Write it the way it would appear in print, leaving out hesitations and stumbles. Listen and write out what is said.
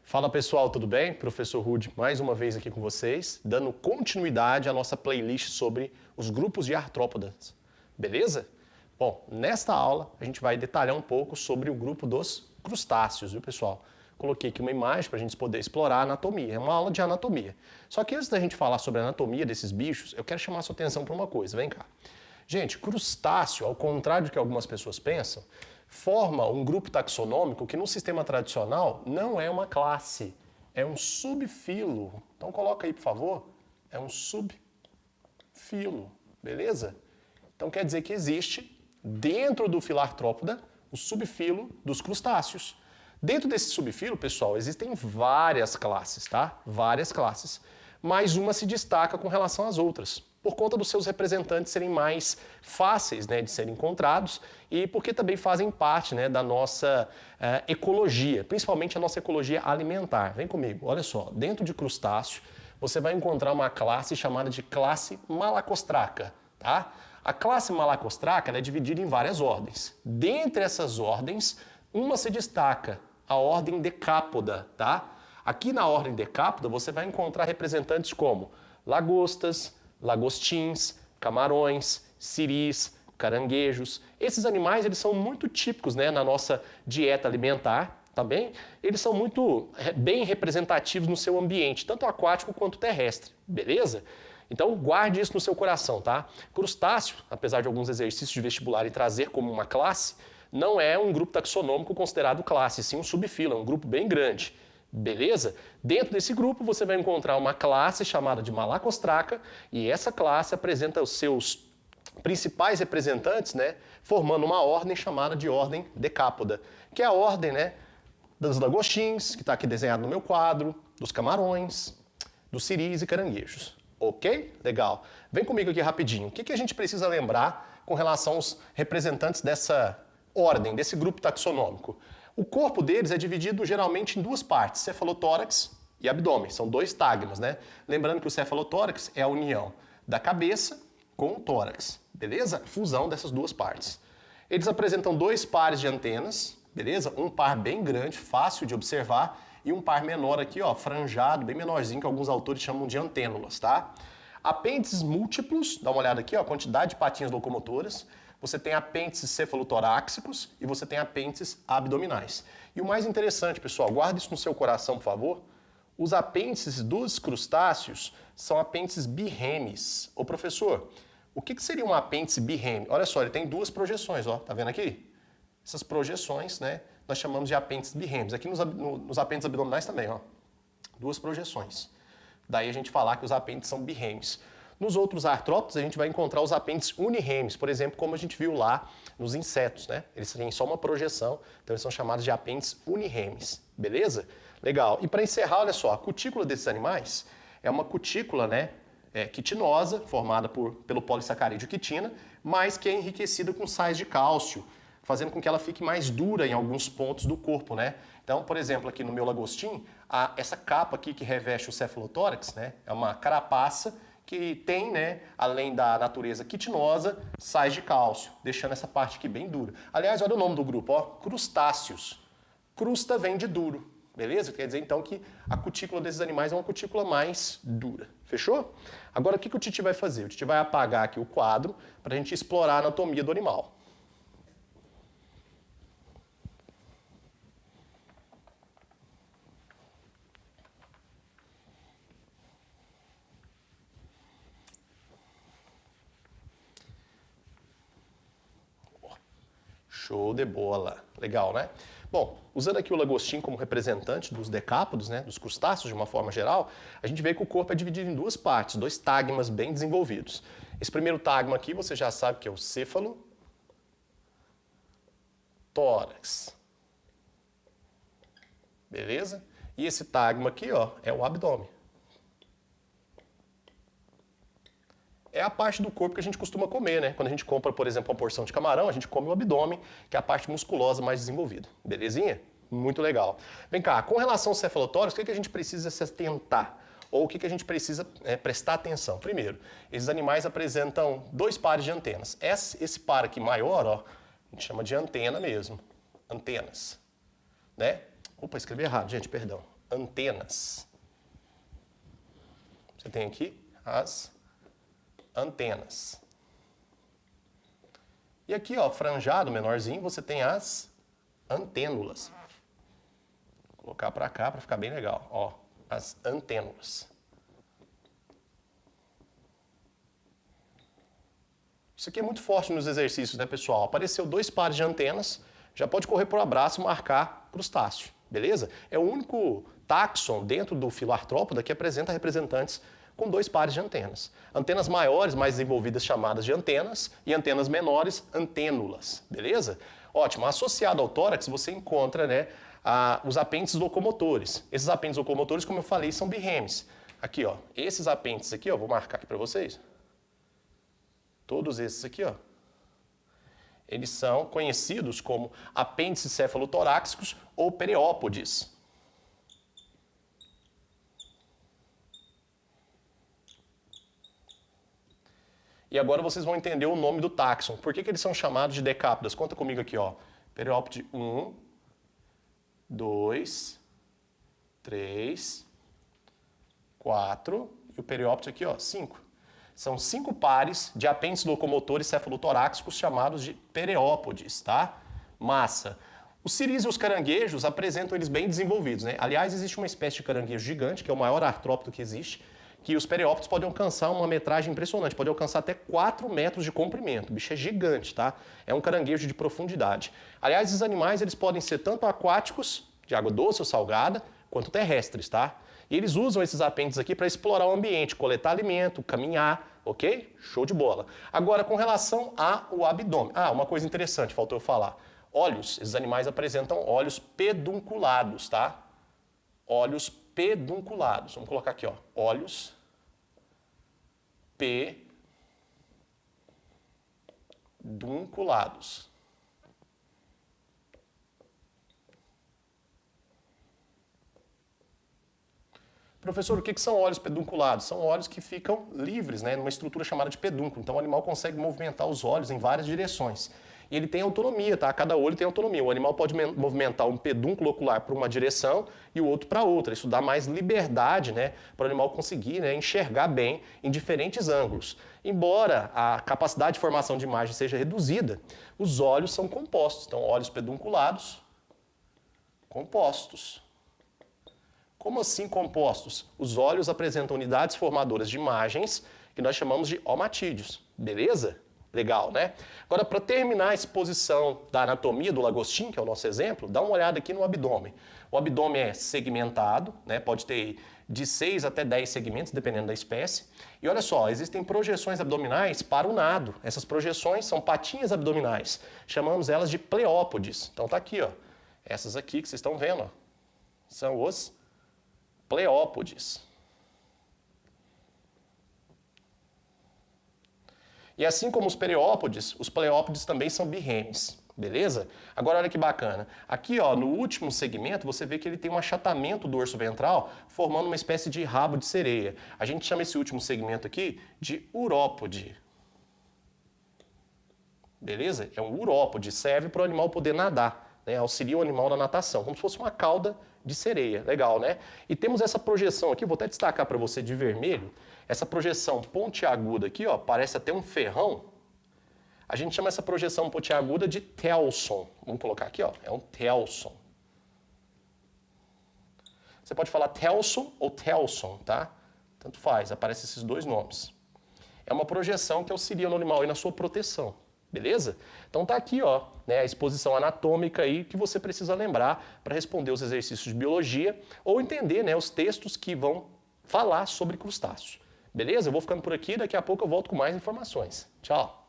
Fala pessoal, tudo bem? Professor Rude mais uma vez aqui com vocês, dando continuidade à nossa playlist sobre os grupos de artrópodas, beleza? Bom, nesta aula a gente vai detalhar um pouco sobre o grupo dos crustáceos, viu pessoal? Coloquei aqui uma imagem para a gente poder explorar a anatomia, é uma aula de anatomia. Só que antes da gente falar sobre a anatomia desses bichos, eu quero chamar a sua atenção para uma coisa, vem cá. Gente, crustáceo, ao contrário do que algumas pessoas pensam, forma um grupo taxonômico que no sistema tradicional não é uma classe, é um subfilo. Então coloca aí, por favor, é um subfilo, beleza? Então quer dizer que existe, dentro do filo artrópoda, o subfilo dos crustáceos. Dentro desse subfilo, pessoal, existem várias classes, tá? Várias classes. Mas uma se destaca com relação às outras, por conta dos seus representantes serem mais fáceis, né, de serem encontrados e porque também fazem parte, né, da nossa ecologia, principalmente a nossa ecologia alimentar. Vem comigo, olha só, dentro de crustáceo você vai encontrar uma classe chamada de classe Malacostraca, tá? A classe Malacostraca ela é dividida em várias ordens. Dentre essas ordens, uma se destaca, a ordem Decápoda, tá? Aqui na ordem Decápoda você vai encontrar representantes como lagostas, lagostins, camarões, siris, caranguejos. Esses animais eles são muito típicos, né, na nossa dieta alimentar, tá bem? Eles são muito bem representativos no seu ambiente, tanto aquático quanto terrestre, beleza? Então guarde isso no seu coração, tá? Crustáceo, apesar de alguns exercícios de vestibular e trazer como uma classe, não é um grupo taxonômico considerado classe, sim um subfilo, é um grupo bem grande. Beleza? Dentro desse grupo você vai encontrar uma classe chamada de Malacostraca e essa classe apresenta os seus principais representantes, né, formando uma ordem chamada de ordem Decápoda, que é a ordem, né, dos lagostins, que está aqui desenhado no meu quadro, dos camarões, dos siris e caranguejos. Ok? Legal. Vem comigo aqui rapidinho. O que a gente precisa lembrar com relação aos representantes dessa ordem, desse grupo taxonômico? O corpo deles é dividido geralmente em duas partes, cefalotórax e abdômen. São dois tagmas, né? Lembrando que o cefalotórax é a união da cabeça com o tórax, beleza? Fusão dessas duas partes. Eles apresentam dois pares de antenas, beleza? Um par bem grande, fácil de observar, e um par menor aqui, ó, franjado, bem menorzinho, que alguns autores chamam de antênulas, tá? Apêndices múltiplos, dá uma olhada aqui, ó, a quantidade de patinhas locomotoras. Você tem apêndices cefalotoráxicos e você tem apêndices abdominais. E o mais interessante, pessoal, guarde isso no seu coração, por favor. Os apêndices dos crustáceos são apêndices birremes. Ô professor, o que seria um apêndice birreme? Olha só, ele tem duas projeções, ó, tá vendo aqui? Essas projeções, né, nós chamamos de apêndices birremes. Aqui nos apêndices abdominais também, ó, duas projeções. Daí a gente falar que os apêndices são birremes. Nos outros artrópodes a gente vai encontrar os apêndices uniremes, por exemplo, como a gente viu lá nos insetos, né? Eles têm só uma projeção, então eles são chamados de apêndices uniremes, beleza? Legal. E para encerrar, olha só, a cutícula desses animais é uma cutícula, né, quitinosa, formada pelo polissacarídeo quitina, mas que é enriquecida com sais de cálcio, fazendo com que ela fique mais dura em alguns pontos do corpo, né? Então, por exemplo, aqui no meu lagostim, essa capa aqui que reveste o cefalotórax, né, é uma carapaça que tem, né, além da natureza quitinosa, sais de cálcio, deixando essa parte aqui bem dura. Aliás, olha o nome do grupo, ó, crustáceos. Crusta vem de duro, beleza? Quer dizer, então, que a cutícula desses animais é uma cutícula mais dura. Fechou? Agora, o que o Titi vai fazer? O Titi vai apagar aqui o quadro para a gente explorar a anatomia do animal. Show de bola. Legal, né? Bom, usando aqui o lagostim como representante dos decápodos, né, dos crustáceos de uma forma geral, a gente vê que o corpo é dividido em duas partes, dois tagmas bem desenvolvidos. Esse primeiro tagma aqui você já sabe que é o cefalotórax. Beleza? E esse tagma aqui, ó, é o abdômen. É a parte do corpo que a gente costuma comer, né? Quando a gente compra, por exemplo, uma porção de camarão, a gente come o abdômen, que é a parte musculosa mais desenvolvida. Belezinha? Muito legal. Vem cá, com relação aos cefalotórios, o que a gente precisa se atentar? Ou o que a gente precisa prestar atenção? Primeiro, esses animais apresentam dois pares de antenas. Esse par aqui maior, ó, a gente chama de antena mesmo. Antenas. Né? Opa, escrevi errado, gente, perdão. antenas. Você tem aqui as antenas. E aqui, ó, franjado, menorzinho, você tem as antênulas. Vou colocar para cá para ficar bem legal, ó, as antênulas. Isso aqui é muito forte nos exercícios, né, pessoal? Apareceu 2 pares de antenas, já pode correr para o abraço e marcar crustáceo, beleza? É o único táxon dentro do filo artrópoda que apresenta representantes com 2 pares de antenas. Antenas maiores, mais desenvolvidas, chamadas de antenas, e antenas menores, antênulas, beleza? Ótimo. Associado ao tórax, você encontra, né, os apêndices locomotores. Esses apêndices locomotores, como eu falei, são birremes. Aqui, ó, esses apêndices aqui, ó, vou marcar aqui para vocês. Todos esses aqui, ó, eles são conhecidos como apêndices cefalotoráxicos ou pereópodes. E agora vocês vão entender o nome do táxon. Por que eles são chamados de decápodas? Conta comigo aqui, ó. Pereópode 1, 2, 3, 4 e o periópode aqui, ó, 5. São 5 pares de apêndices locomotores cefalotoráxicos chamados de pereópodes, tá? Massa. Os ciris e os caranguejos apresentam eles bem desenvolvidos, né? Aliás, existe uma espécie de caranguejo gigante, que é o maior artrópodo que existe, que os periópodes podem alcançar uma metragem impressionante, pode alcançar até 4 metros de comprimento. O bicho é gigante, tá? É um caranguejo de profundidade. Aliás, esses animais eles podem ser tanto aquáticos, de água doce ou salgada, quanto terrestres, tá? E eles usam esses apêndices aqui para explorar o ambiente, coletar alimento, caminhar, ok? Show de bola. Agora, com relação ao abdômen. Ah, uma coisa interessante, faltou eu falar. Olhos, esses animais apresentam olhos pedunculados, tá? Olhos pedunculados. Vamos colocar aqui, ó. Olhos pedunculados. Professor, o que são olhos pedunculados? São olhos que ficam livres, né, numa estrutura chamada de pedúnculo. Então o animal consegue movimentar os olhos em várias direções. E ele tem autonomia, tá? Cada olho tem autonomia. O animal pode movimentar um pedúnculo ocular para uma direção e o outro para outra. Isso dá mais liberdade, né, para o animal conseguir, né, enxergar bem em diferentes ângulos. Embora a capacidade de formação de imagem seja reduzida, os olhos são compostos. Então, olhos pedunculados, compostos. Como assim compostos? Os olhos apresentam unidades formadoras de imagens que nós chamamos de omatídeos. Beleza? Legal, né? Agora, para terminar a exposição da anatomia do lagostim, que é o nosso exemplo, dá uma olhada aqui no abdômen. O abdômen é segmentado, né? Pode ter de 6 até 10 segmentos, dependendo da espécie. E olha só, existem projeções abdominais para o nado. Essas projeções são patinhas abdominais. Chamamos elas de pleópodes. Então tá aqui, ó. Essas aqui que vocês estão vendo, ó, são os pleópodes. E assim como os periópodes, os pleópodes também são birremes, beleza? Agora olha que bacana. Aqui, ó, no último segmento, você vê que ele tem um achatamento do dorso ventral, formando uma espécie de rabo de sereia. A gente chama esse último segmento aqui de urópode. Beleza? É um urópode, serve para o animal poder nadar, né? Auxilia o animal na natação, como se fosse uma cauda de sereia. Legal, né? E temos essa projeção aqui, vou até destacar para você de vermelho, essa projeção pontiaguda aqui, ó, parece até um ferrão. A gente chama essa projeção pontiaguda de telson. Vamos colocar aqui, ó, é um telson. Você pode falar telson ou telson, tá? Tanto faz, aparecem esses dois nomes. É uma projeção que auxilia no animal e na sua proteção. Beleza? Então tá aqui, ó, né, a exposição anatômica aí que você precisa lembrar para responder os exercícios de biologia ou entender, né, os textos que vão falar sobre crustáceos. Beleza? Eu vou ficando por aqui, daqui a pouco eu volto com mais informações. Tchau!